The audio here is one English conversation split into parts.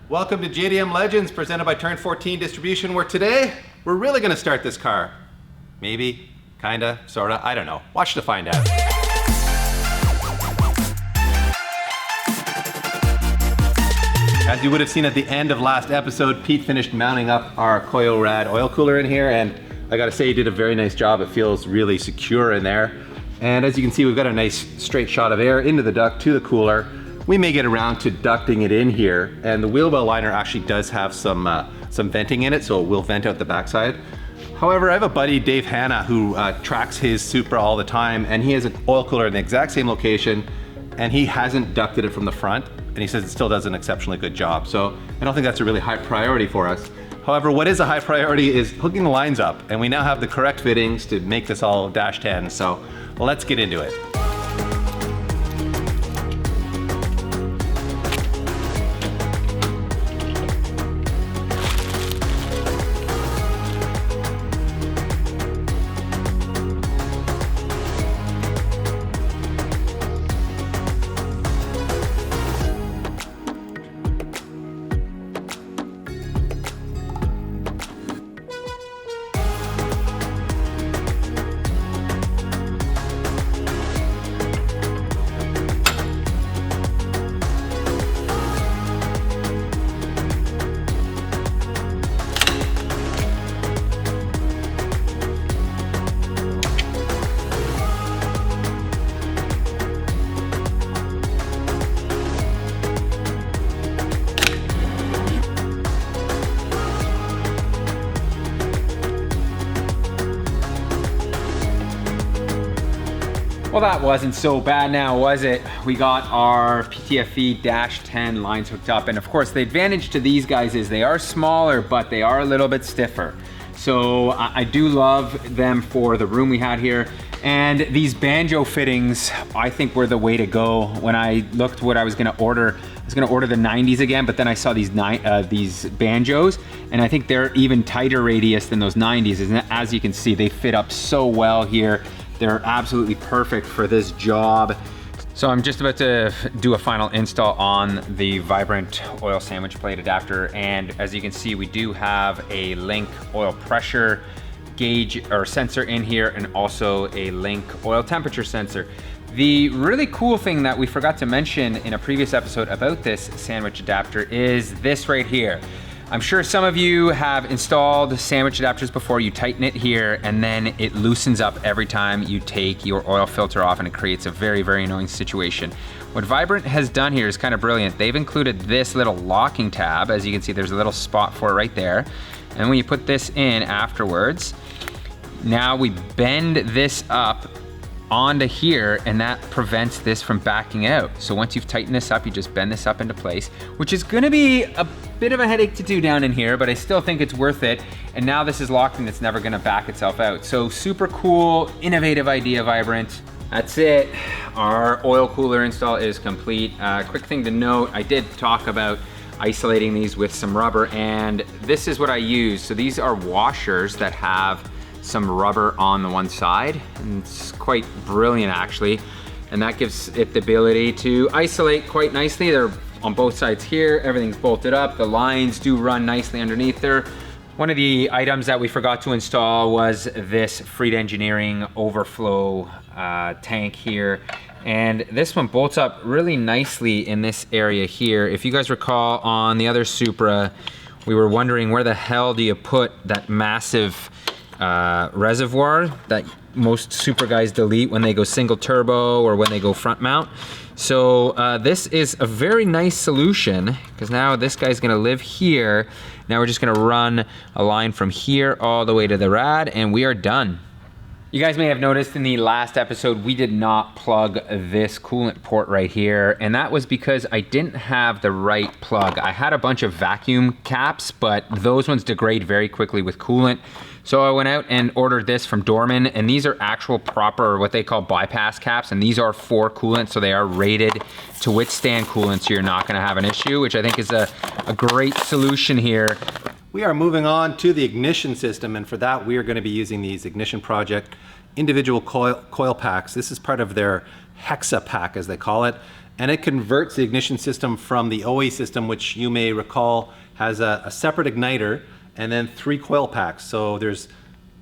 Welcome to JDM Legends, presented by Turn 14 Distribution, where today, we're really gonna start this car. Maybe, kinda, sorta, I don't know. Watch to find out. As you would have seen at the end of last episode, Pete finished mounting up our Koyo-Rad oil cooler in here, and I gotta say he did a very nice job. It feels really secure in there. And as you can see, we've got a nice straight shot of air into the duct to the cooler. We may get around to ducting it in here, and the wheel well liner actually does have some venting in it, so it will vent out the backside. However, I have a buddy, Dave Hanna, who tracks his Supra all the time, and he has an oil cooler in the exact same location, and he hasn't ducted it from the front, and he says it still does an exceptionally good job. So I don't think that's a really high priority for us. However, what is a high priority is hooking the lines up, and we now have the correct fittings to make this all dash 10, so let's get into it. Well, that wasn't so bad now, was it? We got our PTFE-10 lines hooked up, and of course the advantage to these guys is they are smaller, but they are a little bit stiffer. So I do love them for the room we had here. And these banjo fittings, I think were the way to go. When I looked what I was gonna order, I was gonna order the 90s again, but then I saw these banjos, and I think they're even tighter radius than those 90s. And as you can see, they fit up so well here. They're absolutely perfect for this job. So I'm just about to do a final install on the Vibrant oil sandwich plate adapter. And as you can see, we do have a Link oil pressure gauge or sensor in here, and also a Link oil temperature sensor. The really cool thing that we forgot to mention in a previous episode about this sandwich adapter is this right here. I'm sure some of you have installed sandwich adapters before. You tighten it here and then it loosens up every time you take your oil filter off, and it creates a very, very annoying situation. What Vibrant has done here is kind of brilliant. They've included this little locking tab. As you can see, there's a little spot for it right there. And when you put this in afterwards, now we bend this up onto here, and that prevents this from backing out. So once you've tightened this up, you just bend this up into place, which is gonna be a bit of a headache to do down in here, but I still think it's worth it. And now this is locked and it's never gonna back itself out. So super cool, innovative idea, Vibrant. That's it. Our oil cooler install is complete. Quick thing to note, I did talk about isolating these with some rubber, and this is what I use. So these are washers that have some rubber on the one side, and it's quite brilliant actually, and that gives it the ability to isolate quite nicely. They're on both sides here, everything's bolted up, the lines do run nicely underneath there. One of the items that we forgot to install was this Freed Engineering overflow tank here, and this one bolts up really nicely in this area here. If you guys recall, on the other Supra, we were wondering where the hell do you put that massive reservoir that most Supra guys delete when they go single turbo or when they go front mount. So this is a very nice solution, because now this guy's gonna live here. Now we're just gonna run a line from here all the way to the rad, and we are done. You guys may have noticed in the last episode, we did not plug this coolant port right here, and that was because I didn't have the right plug. I had a bunch of vacuum caps, but those ones degrade very quickly with coolant. So I went out and ordered this from Dorman, and these are actual proper, what they call bypass caps, and these are for coolant, so they are rated to withstand coolant, so you're not gonna have an issue, which I think is a great solution here. we are moving on to the ignition system, and for that we are going to be using these Ignition Project individual coil packs. This is part of their Hexa pack, as they call it, and it converts the ignition system from the OE system, which you may recall has a separate igniter and then 3 coil packs. So there's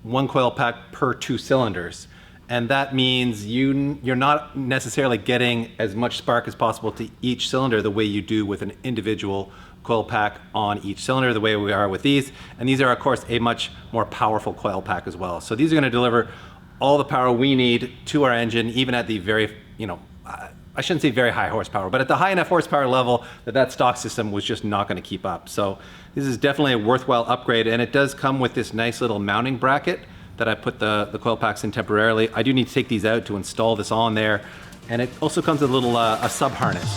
1 coil pack per 2 cylinders. And that means you're not necessarily getting as much spark as possible to each cylinder the way you do with an individual coil pack on each cylinder, the way we are with these. And these are, of course, a much more powerful coil pack as well. So these are going to deliver all the power we need to our engine, even at the very, I shouldn't say very high horsepower, but at the high enough horsepower level that stock system was just not going to keep up. So this is definitely a worthwhile upgrade, and it does come with this nice little mounting bracket that I put the coil packs in temporarily. I do need to take these out to install this on there, and it also comes with a little a sub harness.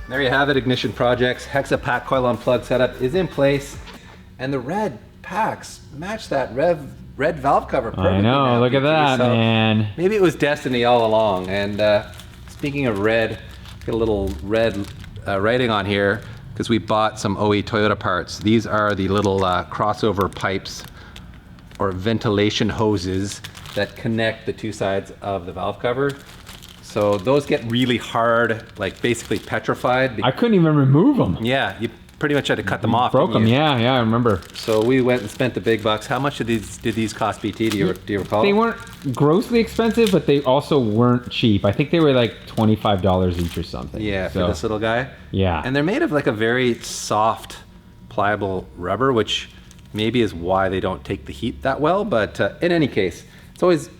There you have it, Ignition Project's Hexa pack coil on plug setup is in place, and the red packs match that red valve cover perfectly. I know, now, look at that, so man. Maybe it was destiny all along. And speaking of red, got a little red writing on here because we bought some OE Toyota parts. These are the little crossover pipes or ventilation hoses that connect the 2 sides of the valve cover. So those get really hard, like basically petrified. I couldn't even remove them. Yeah, you pretty much had to cut them off. Broke them, yeah, I remember. So we went and spent the big bucks. How much did these cost, BT? Do you recall? They weren't grossly expensive, but they also weren't cheap. I think they were like $25 each or something. Yeah, for this little guy. Yeah. And they're made of like a very soft, pliable rubber, which maybe is why they don't take the heat that well. But in any case, it's always,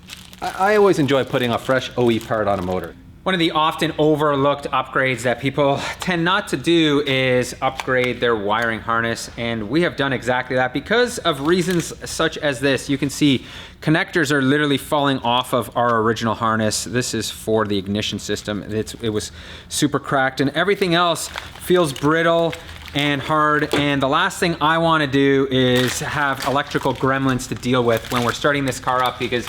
I always enjoy putting a fresh OE part on a motor. One of the often overlooked upgrades that people tend not to do is upgrade their wiring harness, and we have done exactly that because of reasons such as this. You can see connectors are literally falling off of our original harness. This is for the ignition system. It was super cracked, and everything else feels brittle and hard, and the last thing I want to do is have electrical gremlins to deal with when we're starting this car up, because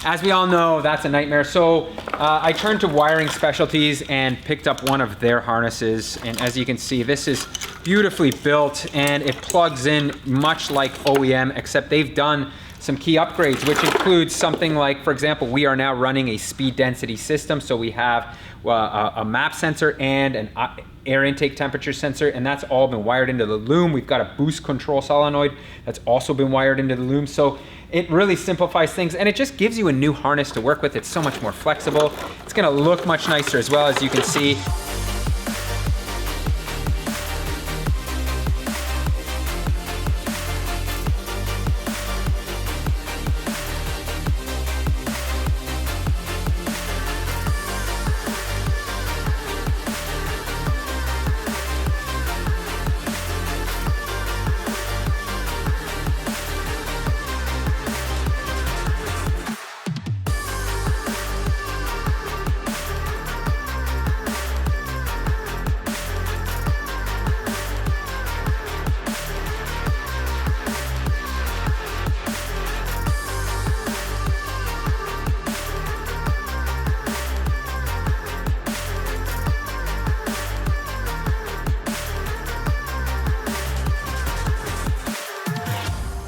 as we all know, that's a nightmare. So I turned to Wiring Specialties and picked up one of their harnesses, and as you can see, this is beautifully built and it plugs in much like OEM, except they've done some key upgrades, which includes something like, for example, we are now running a speed density system, so we have a map sensor and an air intake temperature sensor, and that's all been wired into the loom. We've got a boost control solenoid that's also been wired into the loom. So it really simplifies things, and it just gives you a new harness to work with. It's so much more flexible. It's gonna look much nicer as well, as you can see.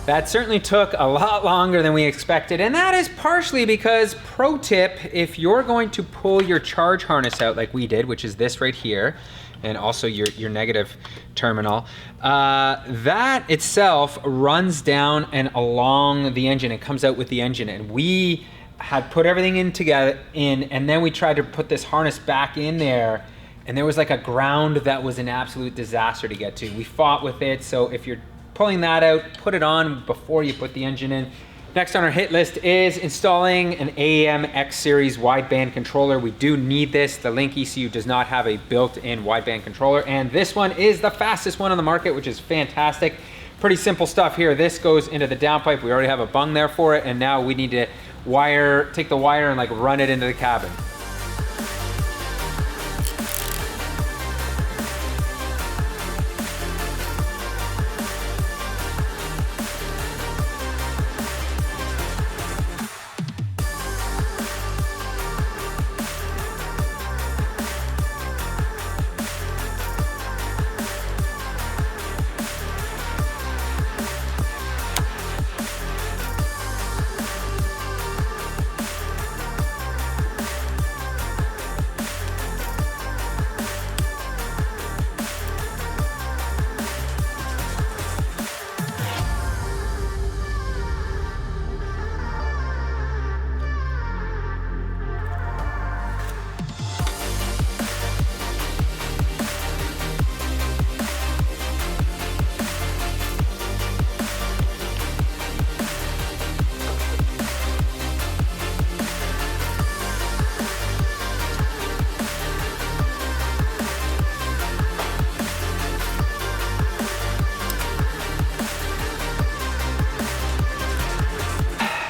That certainly took a lot longer than we expected, and that is partially because, pro tip, if you're going to pull your charge harness out like we did, which is this right here, and also your negative terminal, that itself runs down and along the engine. It comes out with the engine, and we had put everything in together, and then we tried to put this harness back in there, and there was like a ground that was an absolute disaster to get to. We fought with it, so if you're pulling that out, put it on before you put the engine in. Next on our hit list is installing an AEM X Series wideband controller. We do need this. The Link ECU does not have a built-in wideband controller, and this one is the fastest one on the market, which is fantastic. Pretty simple stuff here. This goes into the downpipe. We already have a bung there for it, and now we need to take the wire and like run it into the cabin.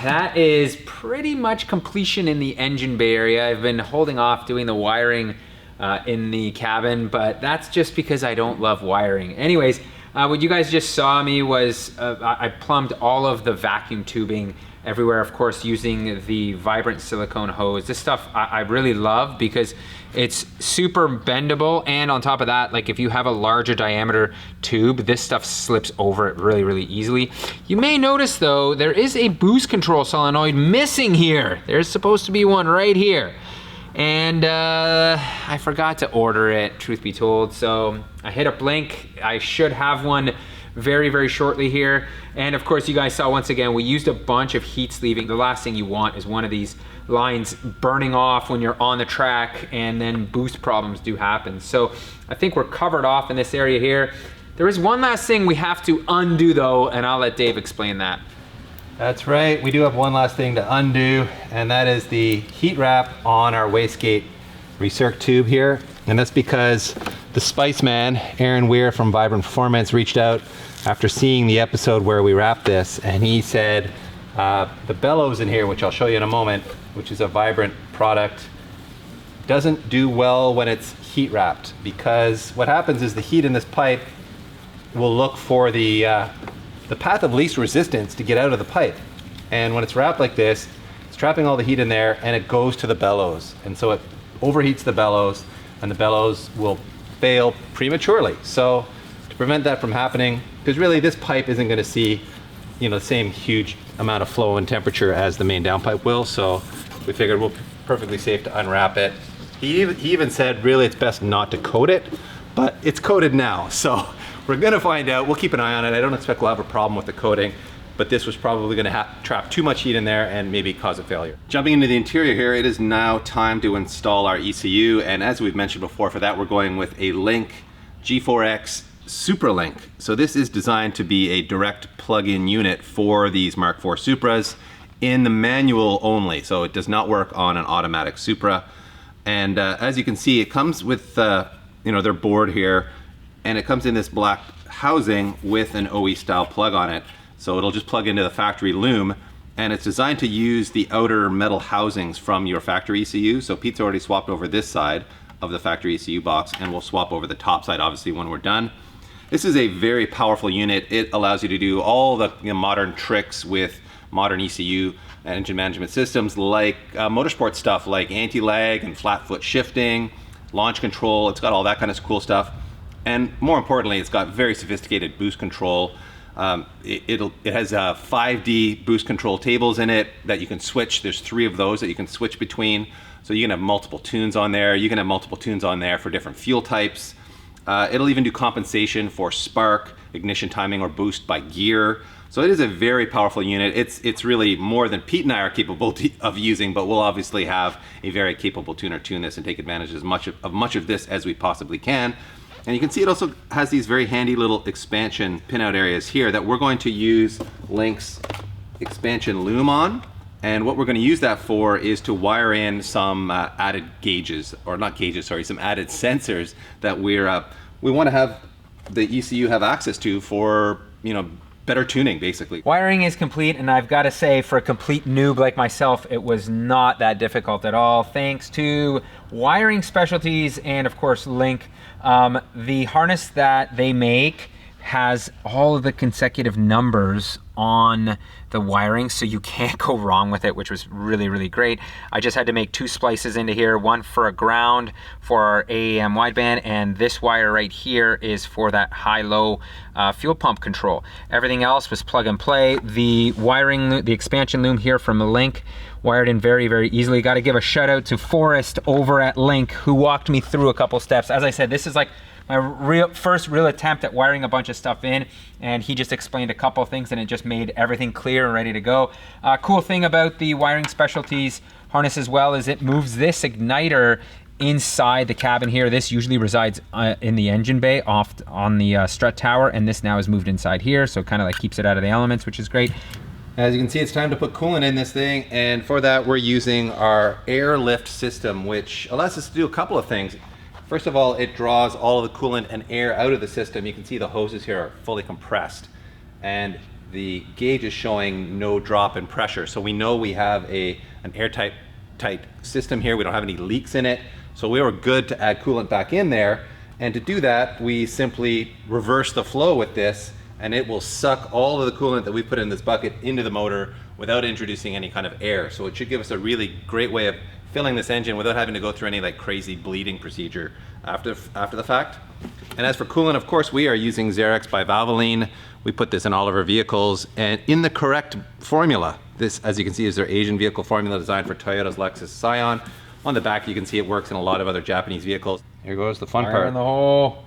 That is pretty much completion in the engine bay area. I've been holding off doing the wiring in the cabin, but that's just because I don't love wiring. Anyways, what you guys just saw me was I plumbed all of the vacuum tubing everywhere, of course, using the Vibrant silicone hose. This stuff I really love because it's super bendable, and on top of that, like if you have a larger diameter tube, this stuff slips over it really, really easily. You may notice though, there is a boost control solenoid missing here. There's supposed to be one right here. And I forgot to order it, truth be told. So I hit up Blink. I should have one very, very shortly here. And of course, you guys saw once again, we used a bunch of heat sleeving. The last thing you want is one of these lines burning off when you're on the track, and then boost problems do happen. So I think we're covered off in this area here. There is one last thing we have to undo though, and I'll let Dave explain that. That's right, we do have one last thing to undo, and that is the heat wrap on our wastegate recirc tube here. And that's because the Spice Man, Aaron Weir from Vibrant Performance, reached out after seeing the episode where we wrapped this, and he said the bellows in here, which I'll show you in a moment, which is a Vibrant product, doesn't do well when it's heat wrapped, because what happens is the heat in this pipe will look for the path of least resistance to get out of the pipe. And when it's wrapped like this, it's trapping all the heat in there, and it goes to the bellows. And so it overheats the bellows, and the bellows will fail prematurely. So to prevent that from happening, because really this pipe isn't going to see, you know, the same huge amount of flow and temperature as the main downpipe will. So we figured we'll be perfectly safe to unwrap it. He even said really it's best not to coat it, but it's coated now. So we're gonna find out. We'll keep an eye on it. I don't expect we'll have a problem with the coating, but this was probably gonna trap too much heat in there and maybe cause a failure. Jumping into the interior here, it is now time to install our ECU. And as we've mentioned before, for that we're going with a Link G4X Supra Link. So this is designed to be a direct plug-in unit for these Mark IV Supras in the manual only. So it does not work on an automatic Supra. And as you can see, it comes with you know, their board here, and it comes in this black housing with an OE style plug on it. So it'll just plug into the factory loom, and it's designed to use the outer metal housings from your factory ECU. So Pete's already swapped over this side of the factory ECU box, and we'll swap over the top side obviously when we're done. This is a very powerful unit. It allows you to do all the modern tricks with modern ECU engine management systems, like motorsport stuff like anti-lag and flat foot shifting, launch control. It's got all that kind of cool stuff. And more importantly, it's got very sophisticated boost control. It has 5D boost control tables in it that you can switch. There's 3 of those that you can switch between. So you can have multiple tunes on there. You can have multiple tunes on there for different fuel types. It'll even do compensation for spark, ignition timing, or boost by gear. So it is a very powerful unit. It's really more than Pete and I are capable of using, but we'll obviously have a very capable tuner tune this and take advantage of much of this as we possibly can. And you can see it also has these very handy little expansion pinout areas here that we're going to use Link's expansion loom on. And what we're going to use that for is to wire in some added gauges, or not gauges, sorry, some added sensors that we want to have the ECU have access to for, you know, better tuning, basically. Wiring is complete, and I've got to say, for a complete noob like myself, it was not that difficult at all, thanks to Wiring Specialties and, of course, Link. The harness that they make has all of the consecutive numbers on the wiring, so you can't go wrong with it, which was really, really great. I just had to make 2 splices into here, one for a ground for our AAM wideband, and this wire right here is for that high-low fuel pump control. Everything else was plug and play. The wiring, the expansion loom here from Link, wired in very, very easily. Got to give a shout out to Forrest over at Link, who walked me through a couple steps. As I said, this is like my first real attempt at wiring a bunch of stuff in, and he just explained a couple of things and it just made everything clear and ready to go. Cool thing about the Wiring Specialties harness as well is it moves this igniter inside the cabin here. This usually resides in the engine bay off on the strut tower, and this now is moved inside here, so it kind of like keeps it out of the elements, which is great. As you can see, it's time to put coolant in this thing, and for that we're using our airlift system, which allows us to do a couple of things. First of all, it draws all of the coolant and air out of the system. You can see the hoses here are fully compressed, and the gauge is showing no drop in pressure. So we know we have an airtight system here. We don't have any leaks in it. So we were good to add coolant back in there. And to do that, we simply reverse the flow with this, and it will suck all of the coolant that we put in this bucket into the motor without introducing any kind of air. So it should give us a really great way of filling this engine without having to go through any like crazy bleeding procedure after the fact. And as for coolant, of course, we are using Xerox by Valvoline. We put this in all of our vehicles and in the correct formula. This, as you can see, is their Asian vehicle formula designed for Toyota's Lexus Scion. On the back, you can see it works in a lot of other Japanese vehicles. Here goes the fun Fire part. in the hole.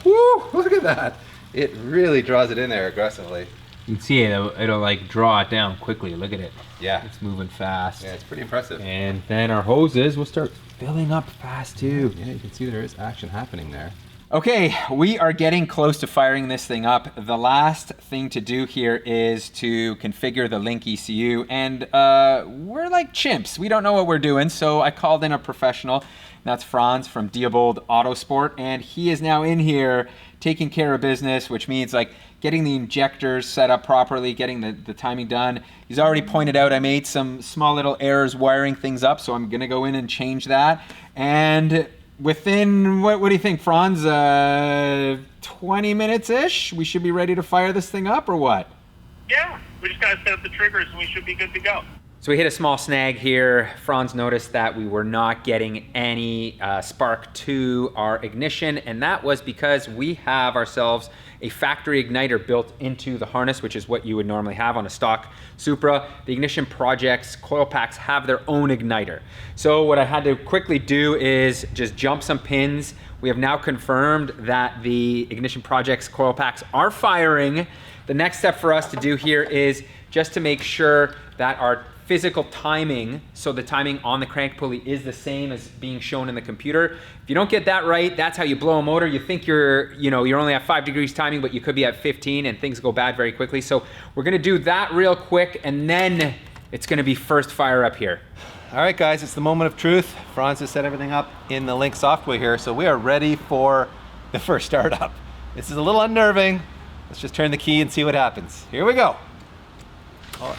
Woo, look at that. It really draws it in there aggressively. You can see it'll like draw it down quickly. Look at it. Yeah. It's moving fast. Yeah, it's pretty impressive. And then our hoses will start filling up fast too. Yeah, you can see there is action happening there. Okay, we are getting close to firing this thing up. The last thing to do here is to configure the Link ECU, and we're like chimps. We don't know what we're doing, so I called in a professional. That's Franz from Diebold Autosport, and he is now in here taking care of business, which means like getting the injectors set up properly, getting the timing done. He's already pointed out I made some small little errors wiring things up, so I'm gonna go in and change that. And within, what do you think, Franz? 20 minutes-ish? We should be ready to fire this thing up, or what? Yeah, we just gotta set up the triggers and we should be good to go. So we hit a small snag here. Franz noticed that we were not getting any spark to our ignition, and that was because we have ourselves a factory igniter built into the harness, which is what you would normally have on a stock Supra. The Ignition Project's coil packs have their own igniter. So what I had to quickly do is just jump some pins. We have now confirmed that the Ignition Project's coil packs are firing. The next step for us to do here is just to make sure that our physical timing, so the timing on the crank pulley is the same as being shown in the computer. If you don't get that right, that's how you blow a motor. You think you're only at 5 degrees timing, but you could be at 15 and things go bad very quickly. So we're gonna do that real quick, and then it's gonna be first fire up here. All right, guys, it's the moment of truth. Franz has set everything up in the Link software here, so we are ready for the first startup. This is a little unnerving. Let's just turn the key and see what happens. Here we go. All right.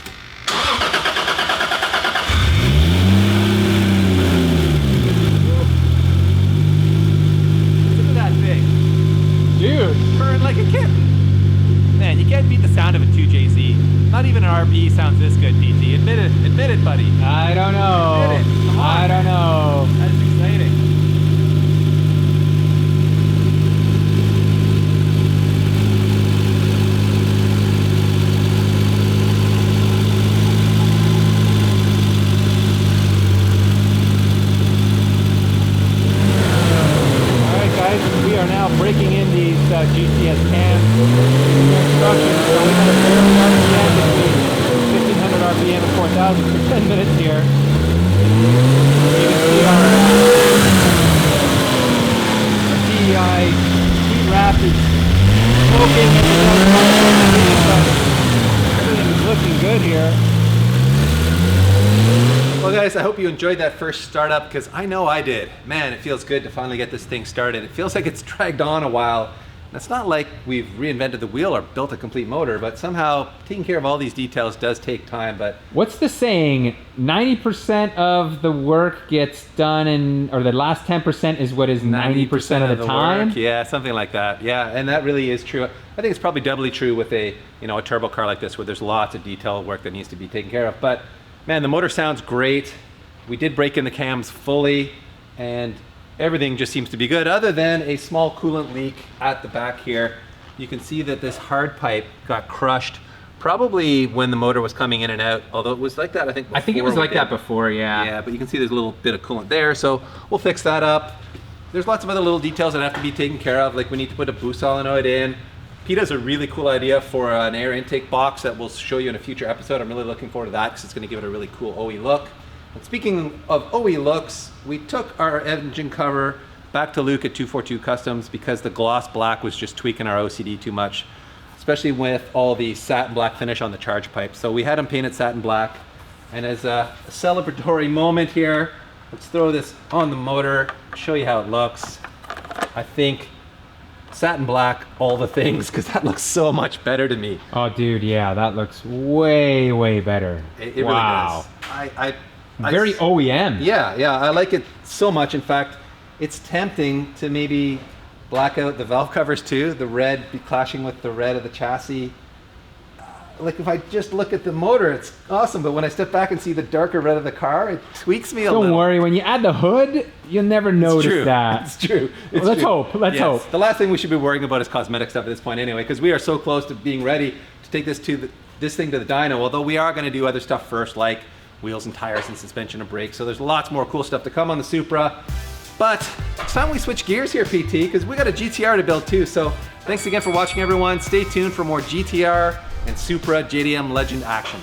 Dude, purring like a kitten. Man, you can't beat the sound of a 2JZ. Not even an RB sounds this good, PT. Admit it, buddy. I don't know. Admit it. Come on. I don't know. That is exciting. Breaking in these GCS cams. Instructions, so we have a very RPM between 1500 RPM and 4000 for 10 minutes here. You can see our DEI heat wrap is smoking and everything's looking good good here. Well guys, I hope you enjoyed that first startup because I know I did. Man, it feels good to finally get this thing started. It feels like it's dragged on a while. And it's not like we've reinvented the wheel or built a complete motor, but somehow taking care of all these details does take time. But what's the saying? 90% of the work gets done in, or the last 10% is what is 90% of the time? Work. Yeah, something like that. Yeah, and that really is true. I think it's probably doubly true with a turbo car like this where there's lots of detail work that needs to be taken care of. But man, the motor sounds great. We did break in the cams fully and everything just seems to be good other than a small coolant leak at the back here. You can see that this hard pipe got crushed probably when the motor was coming in and out, although it was like that I think before. I think it was like that before, yeah. Yeah, but you can see there's a little bit of coolant there, so we'll fix that up. There's lots of other little details that have to be taken care of, like we need to put a boost solenoid in. Pete has a really cool idea for an air intake box that we'll show you in a future episode. I'm really looking forward to that because it's going to give it a really cool OE look. And speaking of OE looks, we took our engine cover back to Luke at 242 Customs because the gloss black was just tweaking our OCD too much, especially with all the satin black finish on the charge pipe. So we had him painted satin black. And as a celebratory moment here, let's throw this on the motor, show you how it looks. I think satin black, all the things, because that looks so much better to me. Oh dude, yeah, that looks way, way better. It wow. Really does. Very OEM. Yeah, I like it so much. In fact, it's tempting to maybe black out the valve covers too, the red be clashing with the red of the chassis. Like if I just look at the motor, it's awesome, but when I step back and see the darker red of the car, it tweaks me a little. Don't worry, when you add the hood, you'll never notice that. It's true. Well, let's hope. Let's hope. The last thing we should be worrying about is cosmetic stuff at this point anyway, because we are so close to being ready to take this thing to the dyno, although we are going to do other stuff first, like wheels and tires and suspension and brakes. So there's lots more cool stuff to come on the Supra. But it's time we switch gears here, PT, because we got a GTR to build too. So thanks again for watching, everyone. Stay tuned for more GTR and Supra JDM Legend action.